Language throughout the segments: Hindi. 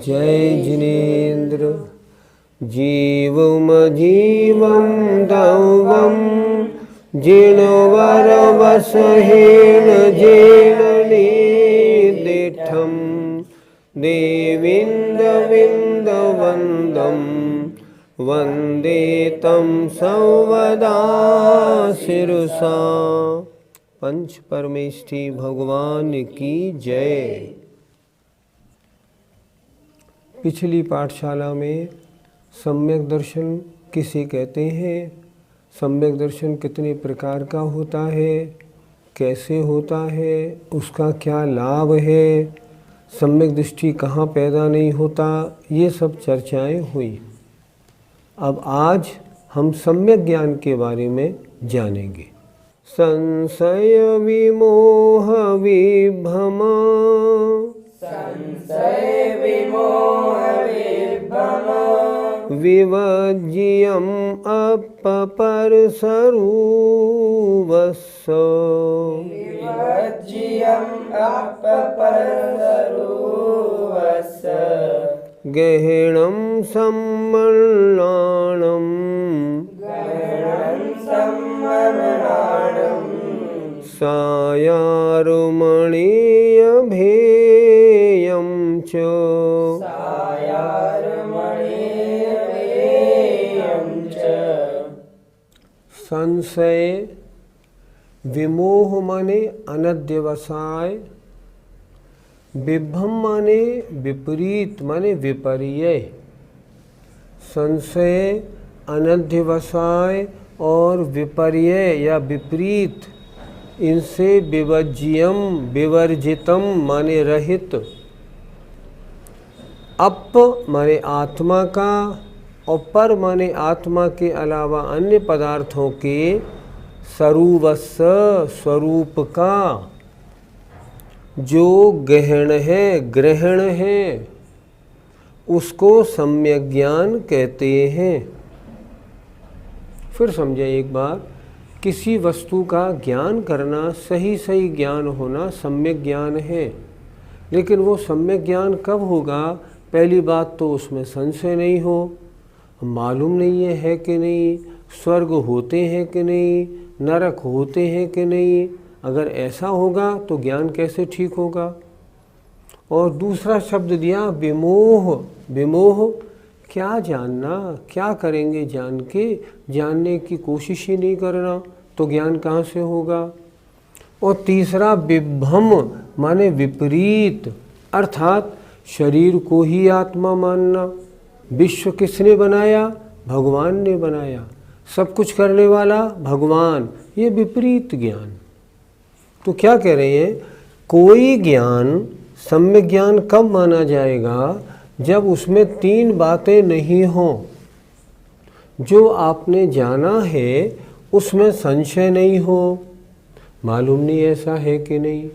जय जिनेन्द्र जीवमजीवं दौवं जिणवरवसहेण जेलनिदिठं देवीन्दविन्दवन्दं वन्दे तं सर्वदा शिरसा। पंच परमेष्ठी भगवान की जय। पिछली पाठशाला में सम्यक दर्शन किसे कहते हैं, सम्यक दर्शन कितने प्रकार का होता है, कैसे होता है, उसका क्या लाभ है, सम्यक दृष्टि कहाँ पैदा नहीं होता, ये सब चर्चाएं हुई। अब आज हम सम्यक ज्ञान के बारे में जानेंगे। संशय विमोह विभ्रम विवज्यं अपपरसरुवस्स गहनं सम्मर्णानं सायारुमणीयभेयं च संशय, विमोह माने अनध्यवसाय, विभ्रम माने विपरीत माने विपर्य। संशय, अनध्यवसाय और विपर्य या विपरीत, इनसे विवर्ज्यम विवर्जितम माने रहित, अप माने आत्मा का और पर माने आत्मा के अलावा अन्य पदार्थों के सरुवस्स स्वरूप का जो गहन है, ग्रहण है, उसको सम्यक ज्ञान कहते हैं। फिर समझे एक बार, किसी वस्तु का ज्ञान करना, सही सही ज्ञान होना सम्यक ज्ञान है। लेकिन वो सम्यक ज्ञान कब होगा? पहली बात तो उसमें संशय नहीं हो, मालूम नहीं है कि नहीं, स्वर्ग होते हैं कि नहीं, नरक होते हैं कि नहीं। अगर ऐसा होगा तो ज्ञान कैसे ठीक होगा? और दूसरा शब्द दिया विमोह। विमोह क्या जानना, क्या करेंगे जान के, जानने की कोशिश ही नहीं करना, तो ज्ञान कहाँ से होगा? और तीसरा विभ्रम माने विपरीत, अर्थात शरीर को ही आत्मा मानना। विश्व किसने बनाया? भगवान ने बनाया। सब कुछ करने वाला भगवान, ये विपरीत ज्ञान। तो क्या कह रहे हैं? कोई ज्ञान सम्यक ज्ञान कब माना जाएगा? जब उसमें तीन बातें नहीं हों। जो आपने जाना है उसमें संशय नहीं हो, मालूम नहीं ऐसा है कि नहीं।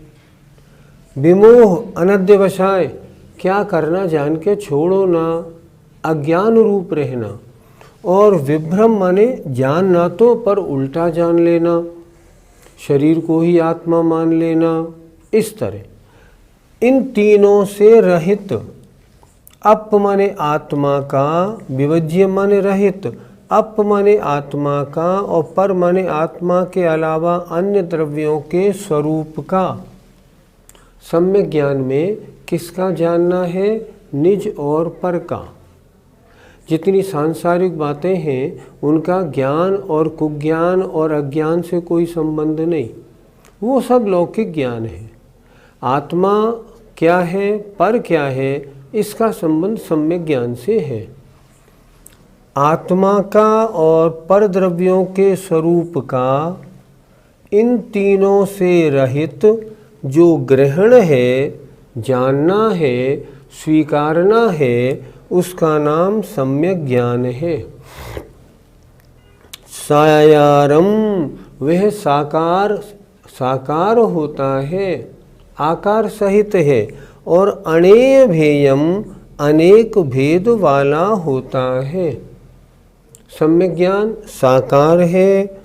विमोह अनध्यवसाय, क्या करना जान के छोड़ो ना, अज्ञान रूप रहना। और विभ्रम माने जानना तो पर उल्टा जान लेना, शरीर को ही आत्मा मान लेना। इस तरह इन तीनों से रहित, अप माने आत्मा का, विवर्ज्य माने रहित, अप माने आत्मा का और पर माने आत्मा के अलावा अन्य द्रव्यों के स्वरूप का। सम्यक ज्ञान में किसका जानना है? निज और पर का। जितनी सांसारिक बातें हैं उनका ज्ञान और कुज्ञान और अज्ञान से कोई संबंध नहीं, वो सब लौकिक ज्ञान है। आत्मा क्या है, पर क्या है, इसका संबंध सम्यक ज्ञान से है। आत्मा का और पर द्रव्यों के स्वरूप का, इन तीनों से रहित जो ग्रहण है, जानना है, स्वीकारना है, उसका नाम सम्यक ज्ञान है। सायारम, वह साकार होता है, आकार सहित है, और अनेय भेयम, अनेक भेद वाला होता है। सम्यक ज्ञान साकार है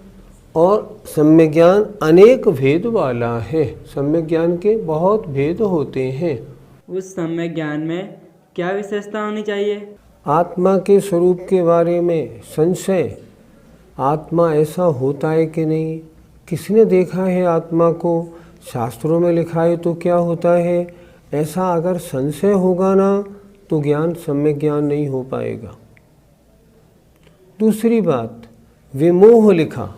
और सम्यक ज्ञान अनेक भेद वाला है। सम्यक ज्ञान के बहुत भेद होते हैं। उस सम्यक ज्ञान में क्या विशेषता होनी चाहिए? आत्मा के स्वरूप के बारे में संशय, आत्मा ऐसा होता है कि नहीं, किसने देखा है आत्मा को, शास्त्रों में लिखा है तो क्या होता है, ऐसा अगर संशय होगा ना तो ज्ञान सम्यक ज्ञान नहीं हो पाएगा। दूसरी बात, विमोह लिखा।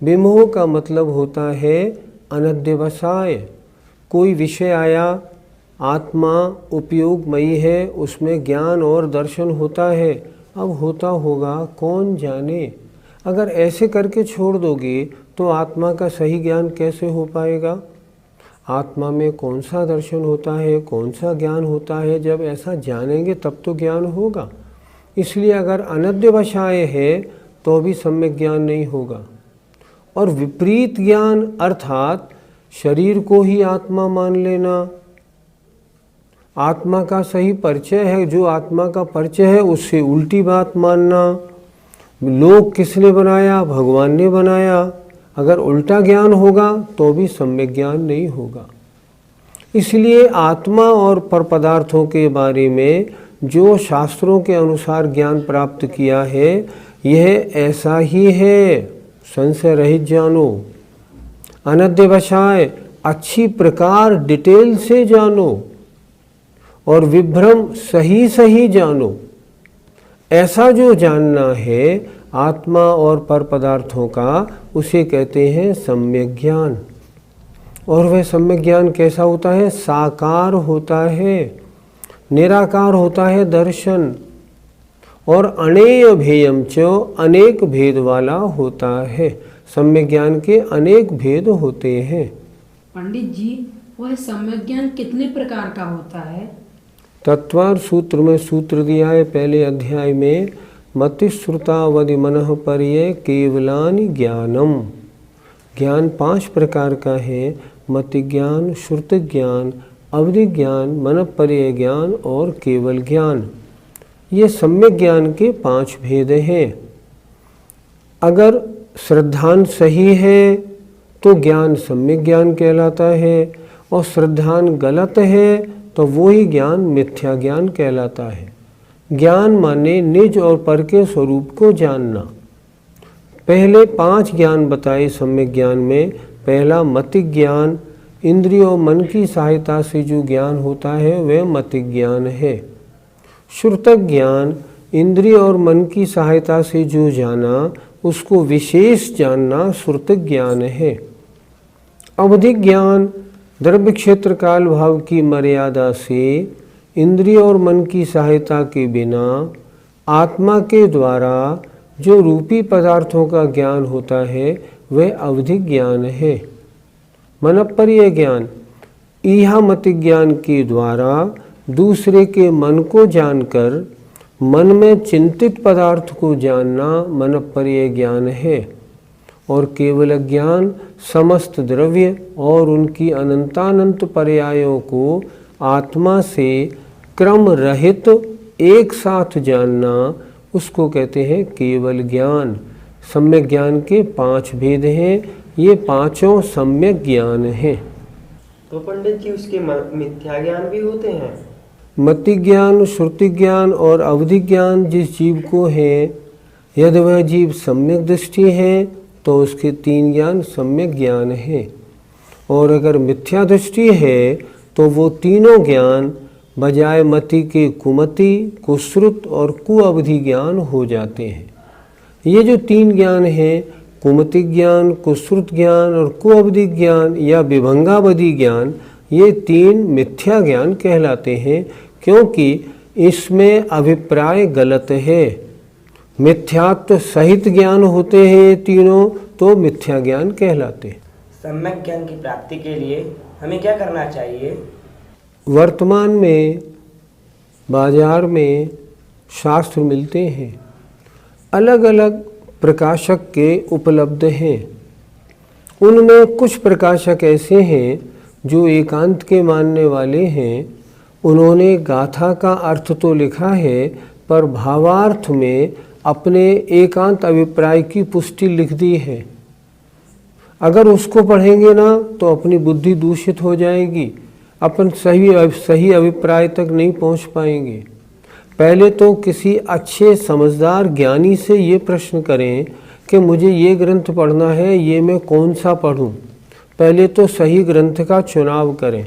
विमोह का मतलब होता है अनध्यवसाय। कोई विषय आया, आत्मा उपयोगमयी है, उसमें ज्ञान और दर्शन होता है। अब होता होगा कौन जाने। अगर ऐसे करके छोड़ दोगे तो आत्मा का सही ज्ञान कैसे हो पाएगा। आत्मा में कौन सा दर्शन होता है, कौन सा ज्ञान होता है, जब ऐसा जानेंगे तब तो ज्ञान होगा। इसलिए अगर अनध्यवसाय है तो भी सम्यक ज्ञान नहीं होगा। और विपरीत ज्ञान अर्थात शरीर को ही आत्मा मान लेना, आत्मा का सही परिचय है, जो आत्मा का परिचय है उससे उल्टी बात मानना, लोग किसने बनाया, भगवान ने बनाया, अगर उल्टा ज्ञान होगा तो भी सम्यक ज्ञान नहीं होगा। इसलिए आत्मा और पर पदार्थों के बारे में जो शास्त्रों के अनुसार ज्ञान प्राप्त किया है यह ऐसा ही है, संशय रहित जानो, अनध्यवसाय अच्छी प्रकार डिटेल से जानो और विभ्रम सही सही जानो। ऐसा जो जानना है आत्मा और पर पदार्थों का, उसे कहते हैं सम्यक ज्ञान। और वह सम्यक ज्ञान कैसा होता है, साकार होता है, निराकार होता है दर्शन, और अनेय भेयम च, अनेक भेद वाला होता है। सम्यक ज्ञान के अनेक भेद होते हैं। पंडित जी, वह सम्यक ज्ञान कितने प्रकार का होता है? तत्वार सूत्र में सूत्र दिया है पहले अध्याय में, मतिश्रुतावधि मनः पर्ये केवलानि ज्ञानम। ज्ञान 5 प्रकार का है, मति ज्ञान, श्रुति ज्ञान, अवधि ज्ञान, मन पर्ये ज्ञान और केवल ज्ञान। ये सम्यक ज्ञान के 5 भेद हैं। अगर श्रद्धान सही है तो ज्ञान सम्यक ज्ञान कहलाता है, और श्रद्धान गलत है तो वही ज्ञान मिथ्या ज्ञान कहलाता है। ज्ञान माने निज और पर के स्वरूप को जानना। पहले 5 ज्ञान बताए सम्यक ज्ञान में। पहला मतिक ज्ञान, इंद्रिय और मन की सहायता से जो ज्ञान होता है वह मतिक ज्ञान है। श्रुतक ज्ञान, इंद्रिय और मन की सहायता से जो जाना उसको विशेष जानना श्रुतक ज्ञान है। अवधिक ज्ञान, द्रव्य क्षेत्र काल भाव की मर्यादा से इंद्रिय और मन की सहायता के बिना आत्मा के द्वारा जो रूपी पदार्थों का ज्ञान होता है वह अवधिक ज्ञान है। मनपर्य ज्ञान, ईहामतिक ज्ञान के द्वारा दूसरे के मन को जानकर मन में चिंतित पदार्थ को जानना मनपर्य ज्ञान है। और केवल ज्ञान समस्त द्रव्य और उनकी अनंतानंत पर्यायों को आत्मा से क्रम रहित एक साथ जानना, उसको कहते हैं केवल ज्ञान। सम्यक ज्ञान के 5 भेद हैं, ये 5 सम्यक ज्ञान हैं। तो पंडित जी उसके मिथ्या ज्ञान भी होते हैं? मति ज्ञान, श्रुति ज्ञान और अवधि ज्ञान जिस जीव को है, यदि वह जीव सम्यक दृष्टि है तो उसके 3 ज्ञान सम्यक ज्ञान है। और अगर मिथ्या दृष्टि है तो वो तीनों ज्ञान बजाय मति के कुमति, कुश्रुत और कुअवधि ज्ञान हो जाते हैं। ये जो 3 ज्ञान हैं, कुमति ज्ञान, कुश्रुत ज्ञान और कुअवधि ज्ञान या विभंगावधि ज्ञान, ये 3 मिथ्या ज्ञान कहलाते हैं, क्योंकि इसमें अभिप्राय गलत है। मिथ्यात्व सहित ज्ञान होते हैं ये तीनों, तो मिथ्या ज्ञान कहलाते हैं। सम्यक ज्ञान की प्राप्ति के लिए हमें क्या करना चाहिए? वर्तमान में बाजार में शास्त्र मिलते हैं, अलग अलग प्रकाशक के उपलब्ध हैं। उनमें कुछ प्रकाशक ऐसे हैं जो एकांत के मानने वाले हैं। उन्होंने गाथा का अर्थ तो लिखा है, पर भावार्थ में अपने एकांत अभिप्राय की पुष्टि लिख दी है। अगर उसको पढ़ेंगे ना तो अपनी बुद्धि दूषित हो जाएगी, अपन सही अभिप्राय तक नहीं पहुंच पाएंगे। पहले तो किसी अच्छे समझदार ज्ञानी से ये प्रश्न करें कि मुझे ये ग्रंथ पढ़ना है, ये मैं कौन सा पढूं। पहले तो सही ग्रंथ का चुनाव करें।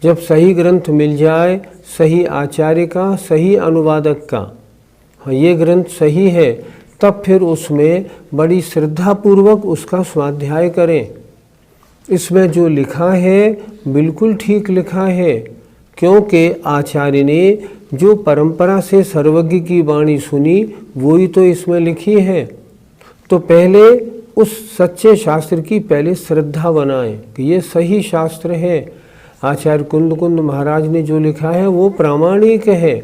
जब सही ग्रंथ मिल जाए, सही आचार्य का, सही अनुवादक का, हाँ ये ग्रंथ सही है, तब फिर उसमें बड़ी श्रद्धापूर्वक उसका स्वाध्याय करें। इसमें जो लिखा है बिल्कुल ठीक लिखा है, क्योंकि आचार्य ने जो परंपरा से सर्वज्ञ की वाणी सुनी वही तो इसमें लिखी है। तो पहले उस सच्चे शास्त्र की पहले श्रद्धा बनाएं कि ये सही शास्त्र है, आचार्य कुंद महाराज ने जो लिखा है वो प्रामाणिक है।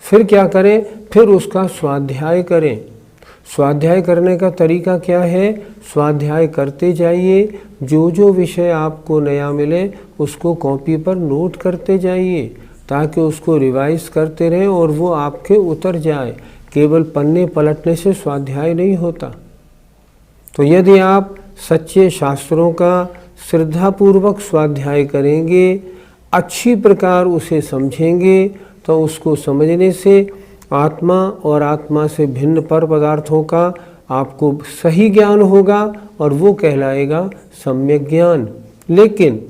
फिर क्या करें? फिर उसका स्वाध्याय करें। स्वाध्याय करने का तरीका क्या है? स्वाध्याय करते जाइए, जो जो विषय आपको नया मिले उसको कॉपी पर नोट करते जाइए, ताकि उसको रिवाइज करते रहें और वो आपके उतर जाए। केवल पन्ने पलटने से स्वाध्याय नहीं होता। तो यदि आप सच्चे शास्त्रों का श्रद्धापूर्वक स्वाध्याय करेंगे, अच्छी प्रकार उसे समझेंगे, तो उसको समझने से आत्मा और आत्मा से भिन्न पर पदार्थों का आपको सही ज्ञान होगा और वो कहलाएगा सम्यक ज्ञान। लेकिन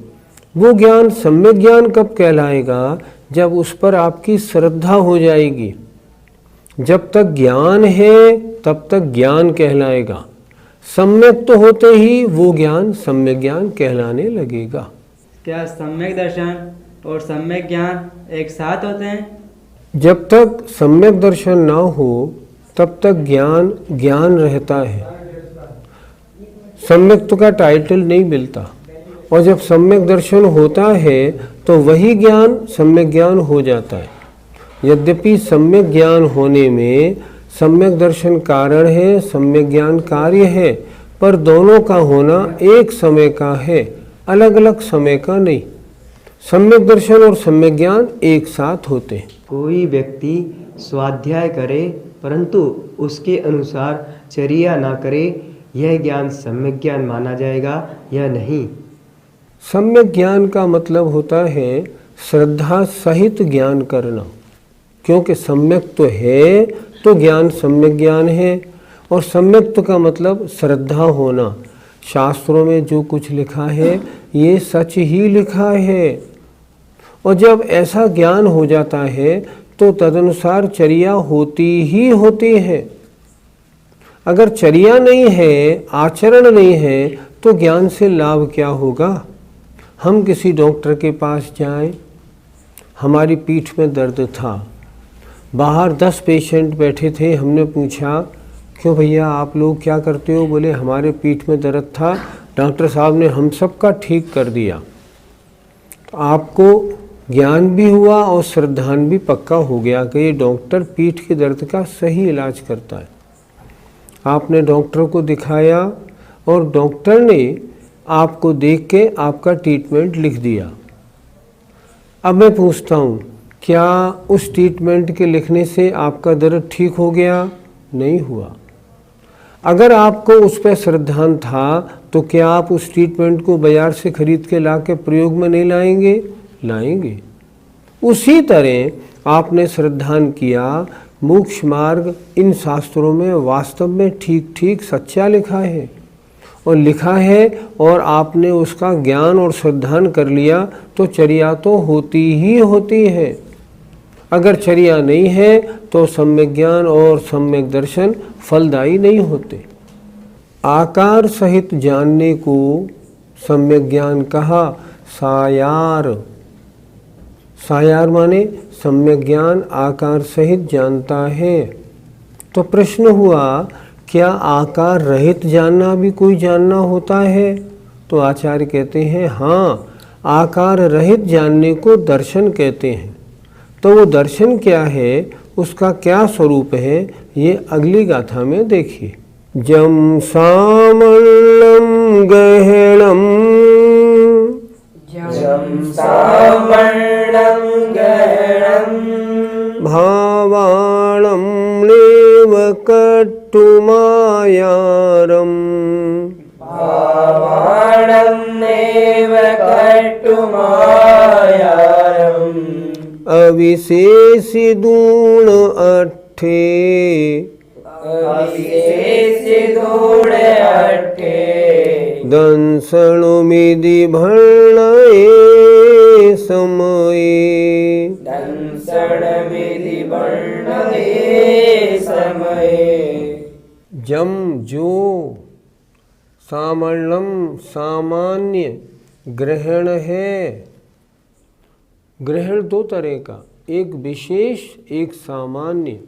वो ज्ञान सम्यक ज्ञान कब कहलाएगा? जब उस पर आपकी श्रद्धा हो जाएगी। जब तक ज्ञान है तब तक ज्ञान कहलाएगा। सम्यक तो होते ही वो ज्ञान सम्यक ज्ञान कहलाने लगेगा। क्या सम्यक दर्शन और सम्यक ज्ञान एक साथ होते हैं? जब तक सम्यक दर्शन ना हो तब तक ज्ञान ज्ञान रहता है, सम्यक का टाइटल नहीं मिलता। और जब सम्यक दर्शन होता है तो वही ज्ञान सम्यक ज्ञान हो जाता है। यद्यपि सम्यक ज्ञान होने में सम्यक दर्शन कारण है, सम्यक ज्ञान कार्य है, पर दोनों का होना एक समय का है, अलग अलग समय का नहीं। सम्यक दर्शन और सम्यक ज्ञान एक साथ होते हैं। कोई व्यक्ति स्वाध्याय करे परंतु उसके अनुसार चर्या ना करे, यह ज्ञान सम्यक ज्ञान माना जाएगा या नहीं? सम्यक ज्ञान का मतलब होता है श्रद्धा सहित ज्ञान करना, क्योंकि सम्यक तो है तो ज्ञान सम्यक ज्ञान है। और सम्यक का मतलब श्रद्धा होना। शास्त्रों में जो कुछ लिखा है ये सच ही लिखा है। और जब ऐसा ज्ञान हो जाता है तो तदनुसार चर्या होती ही होती है। अगर चर्या नहीं है, आचरण नहीं है, तो ज्ञान से लाभ क्या होगा? हम किसी डॉक्टर के पास जाएं, हमारी पीठ में दर्द था, बाहर 10 पेशेंट बैठे थे, हमने पूछा क्यों भैया आप लोग क्या करते हो? बोले हमारे पीठ में दर्द था, डॉक्टर साहब ने हम सबका ठीक कर दिया। तो आपको ज्ञान भी हुआ और श्रद्धान भी पक्का हो गया कि ये डॉक्टर पीठ के दर्द का सही इलाज करता है। आपने डॉक्टर को दिखाया और डॉक्टर ने आपको देख के आपका ट्रीटमेंट लिख दिया। अब मैं पूछता हूँ, क्या उस ट्रीटमेंट के लिखने से आपका दर्द ठीक हो गया? नहीं हुआ। अगर आपको उस पर श्रद्धान था तो क्या आप उस ट्रीटमेंट को बाजार से खरीद के ला के प्रयोग में नहीं लाएंगे? लाएंगे। उसी तरह आपने श्रद्धान किया, मोक्ष मार्ग इन शास्त्रों में वास्तव में ठीक ठीक सच्चा लिखा है और लिखा है, और आपने उसका ज्ञान और श्रद्धान कर लिया तो चर्या तो होती ही होती है। अगर चर्या नहीं है तो सम्यक ज्ञान और सम्यक दर्शन फलदायी नहीं होते। आकार सहित जानने को सम्यक ज्ञान कहा। सायार, सायार माने सम्यक ज्ञान आकार सहित जानता है। तो प्रश्न हुआ, क्या आकार रहित जानना भी कोई जानना होता है? तो आचार्य कहते हैं हाँ, आकार रहित जानने को दर्शन कहते हैं। तो वो दर्शन क्या है, उसका क्या स्वरूप है, ये अगली गाथा में देखिए। जम सामल्लम गहणम भावाणं लेव कट्टुमायारम् अविशेषिदूण अट्ठे दंसणुमिति भर्णये समये जम जो सामल्लम सामान्य ग्रहण है। ग्रहण दो तरह का, एक विशेष एक सामान्य।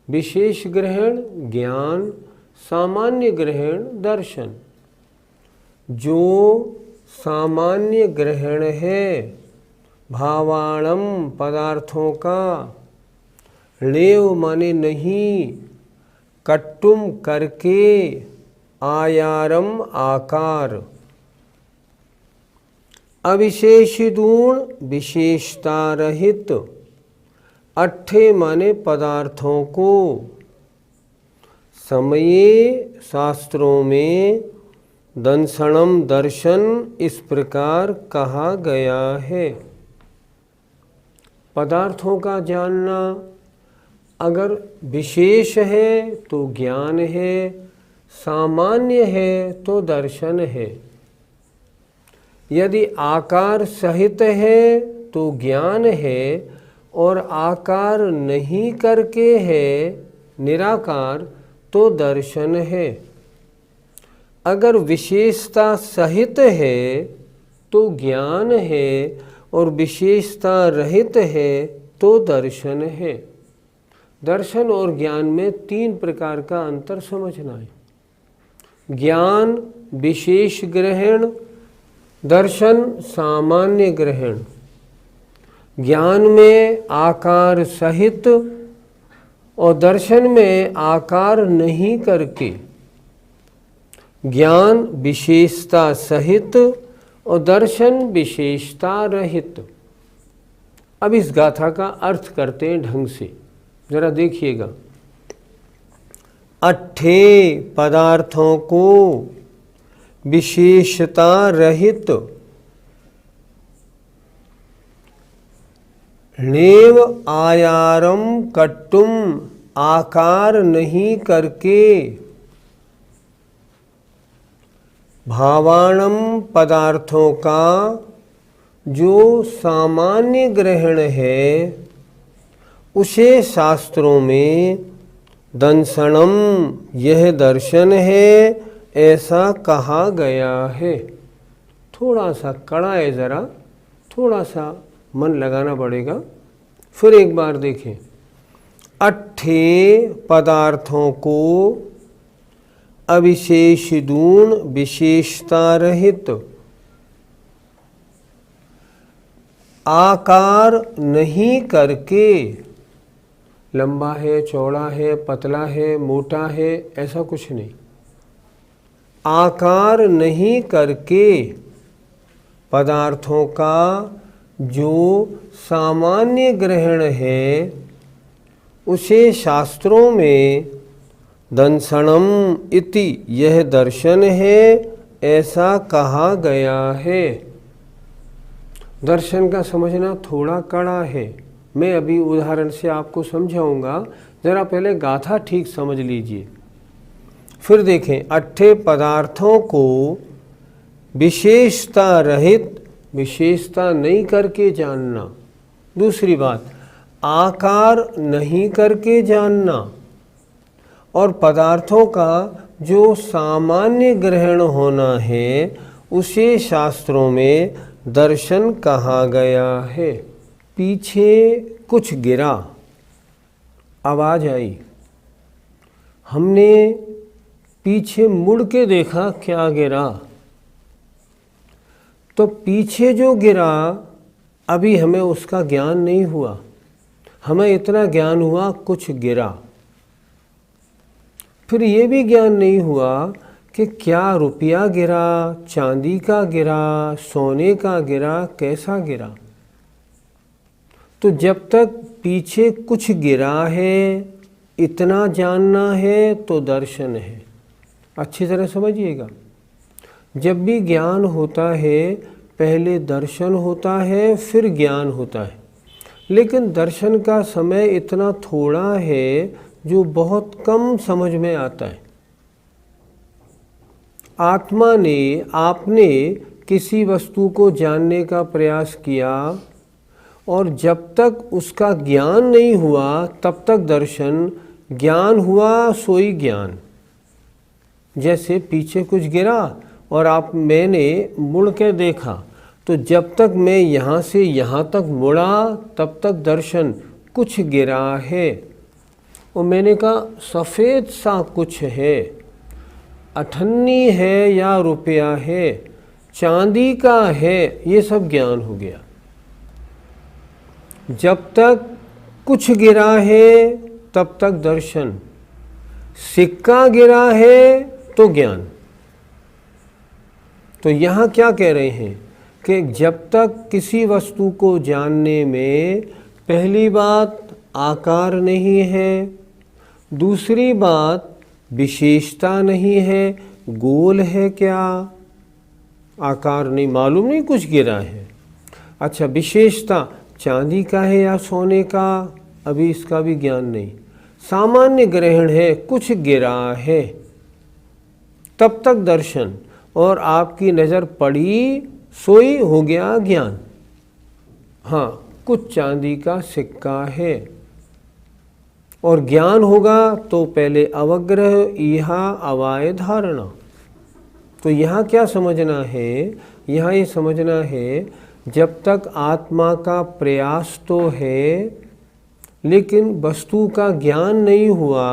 विशेष ग्रहण ज्ञान, सामान्य ग्रहण दर्शन। जो सामान्य ग्रहण है भावाणम पदार्थों का, लेव माने नहीं, कट्टुम करके, आयारम आकार, अविशेषिदूण विशेषता रहित, अट्ठे माने पदार्थों को। समये शास्त्रों में दंसणम दर्शन इस प्रकार कहा गया है। पदार्थों का जानना अगर विशेष है तो ज्ञान है, सामान्य है तो दर्शन है। यदि आकार सहित है तो ज्ञान है, और आकार नहीं करके है निराकार तो दर्शन है। अगर विशेषता सहित है तो ज्ञान है, और विशेषता रहित है तो दर्शन है। दर्शन और ज्ञान में तीन प्रकार का अंतर समझना है। ज्ञान विशेष ग्रहण, दर्शन सामान्य ग्रहण। ज्ञान में आकार सहित और दर्शन में आकार नहीं करके। ज्ञान विशेषता सहित और दर्शन विशेषता रहित। अब इस गाथा का अर्थ करते हैं ढंग से, जरा देखिएगा। अट्ठे पदार्थों को विशेषता रहित, लेव आयारम कट्टुम आकार नहीं करके, भावाणम पदार्थों का जो सामान्य ग्रहण है उसे शास्त्रों में दंसणम यह दर्शन है ऐसा कहा गया है। थोड़ा सा कड़ा है, ज़रा थोड़ा सा मन लगाना पड़ेगा। फिर एक बार देखें। अट्ठे पदार्थों को अविशेषिदूण विशेषता रहित, आकार नहीं करके, लंबा है, चौड़ा है, पतला है, मोटा है, ऐसा कुछ नहीं। आकार नहीं करके पदार्थों का जो सामान्य ग्रहण है उसे शास्त्रों में दंसणम इति यह दर्शन है ऐसा कहा गया है। दर्शन का समझना थोड़ा कड़ा है। मैं अभी उदाहरण से आपको समझाऊंगा, ज़रा पहले गाथा ठीक समझ लीजिए। फिर देखें। अट्ठे पदार्थों को विशेषता रहित, विशेषता नहीं करके जानना। दूसरी बात, आकार नहीं करके जानना। और पदार्थों का जो सामान्य ग्रहण होना है उसे शास्त्रों में दर्शन कहा गया है। पीछे कुछ गिरा, आवाज़ आई, हमने पीछे मुड़ के देखा क्या गिरा, तो पीछे जो गिरा अभी हमें उसका ज्ञान नहीं हुआ, हमें इतना ज्ञान हुआ कुछ गिरा। फिर ये भी ज्ञान नहीं हुआ कि क्या रुपया गिरा, चांदी का गिरा, सोने का गिरा, कैसा गिरा। तो जब तक पीछे कुछ गिरा है, इतना जानना है तो दर्शन है। अच्छी तरह समझिएगा, जब भी ज्ञान होता है पहले दर्शन होता है फिर ज्ञान होता है, लेकिन दर्शन का समय इतना थोड़ा है जो बहुत कम समझ में आता है। आत्मा ने, आपने किसी वस्तु को जानने का प्रयास किया और जब तक उसका ज्ञान नहीं हुआ तब तक दर्शन, ज्ञान हुआ सोई ज्ञान। जैसे पीछे कुछ गिरा और मैंने मुड़ के देखा, तो जब तक मैं यहाँ से यहाँ तक मुड़ा तब तक दर्शन, कुछ गिरा है। और मैंने कहा सफ़ेद सा कुछ है, अठन्नी है या रुपया है, चांदी का है, ये सब ज्ञान हो गया। जब तक कुछ गिरा है तब तक दर्शन, सिक्का गिरा है तो ज्ञान। तो यहाँ क्या कह रहे हैं कि जब तक किसी वस्तु को जानने में पहली बात आकार नहीं है, दूसरी बात विशेषता नहीं है, गोल है क्या, आकार नहीं, मालूम नहीं कुछ गिरा है। अच्छा, विशेषता चांदी का है या सोने का, अभी इसका भी ज्ञान नहीं। सामान्य ग्रहण है, कुछ गिरा है, तब तक दर्शन। और आपकी नज़र पड़ी, सोई, हो गया ज्ञान। हाँ, कुछ चांदी का सिक्का है। और ज्ञान होगा तो पहले अवग्रह, ईहा, अवाय, धारणा। तो यहाँ क्या समझना है, यहाँ ये समझना है जब तक आत्मा का प्रयास तो है लेकिन वस्तु का ज्ञान नहीं हुआ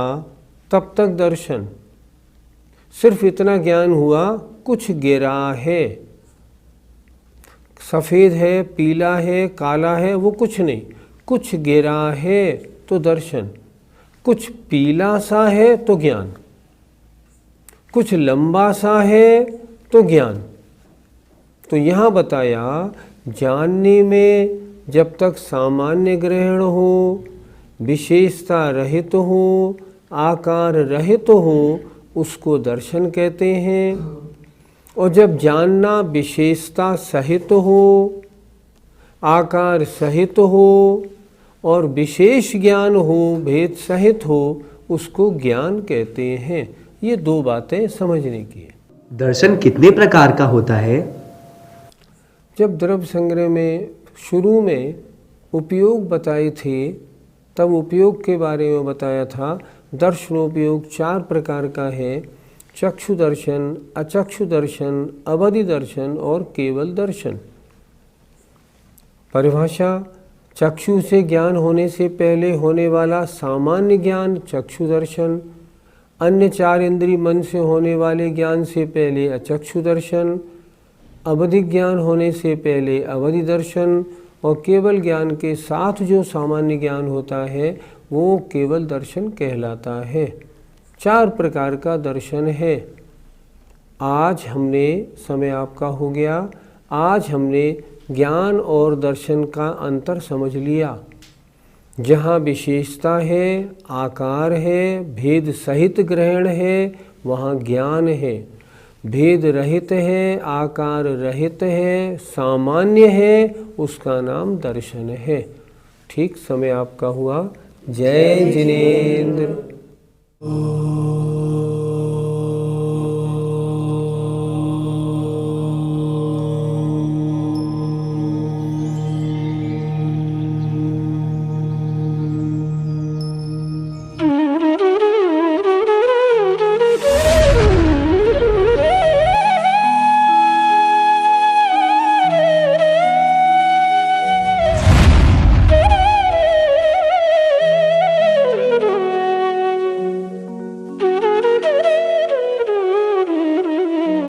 तब तक दर्शन। सिर्फ इतना ज्ञान हुआ कुछ गिरा है, सफ़ेद है, पीला है, काला है, वो कुछ नहीं, कुछ गिरा है तो दर्शन। कुछ पीला सा है तो ज्ञान, कुछ लंबा सा है तो ज्ञान। तो यहाँ बताया जानने में जब तक सामान्य ग्रहण हो, विशेषता रहित हो, आकार रहित हो, उसको दर्शन कहते हैं। और जब जानना विशेषता सहित हो, आकार सहित हो और विशेष ज्ञान हो, भेद सहित हो, उसको ज्ञान कहते हैं। ये दो बातें समझने की है। दर्शन कितने प्रकार का होता है? जब द्रव्य संग्रह में शुरू में उपयोग बताए थे तब उपयोग के बारे में बताया था। दर्शनोपयोग 4 प्रकार का है, चक्षु दर्शन, अचक्षु दर्शन, अवधि दर्शन और केवल दर्शन। परिभाषा: चक्षु से ज्ञान होने से पहले होने वाला सामान्य ज्ञान चक्षु दर्शन, अन्य 4 इंद्रिय मन से होने वाले ज्ञान से पहले अचक्षु दर्शन, अवधिक ज्ञान होने से पहले अवधि दर्शन और केवल ज्ञान के साथ जो सामान्य ज्ञान होता है वो केवल दर्शन कहलाता है। 4 प्रकार का दर्शन है। आज हमने, समय आपका हो गया, आज हमने ज्ञान और दर्शन का अंतर समझ लिया। जहाँ विशेषता है, आकार है, भेद सहित ग्रहण है, वहाँ ज्ञान है। भेद रहित है, आकार रहित है, सामान्य है, उसका नाम दर्शन है। ठीक समय आपका हुआ। जय जिनेंद्र।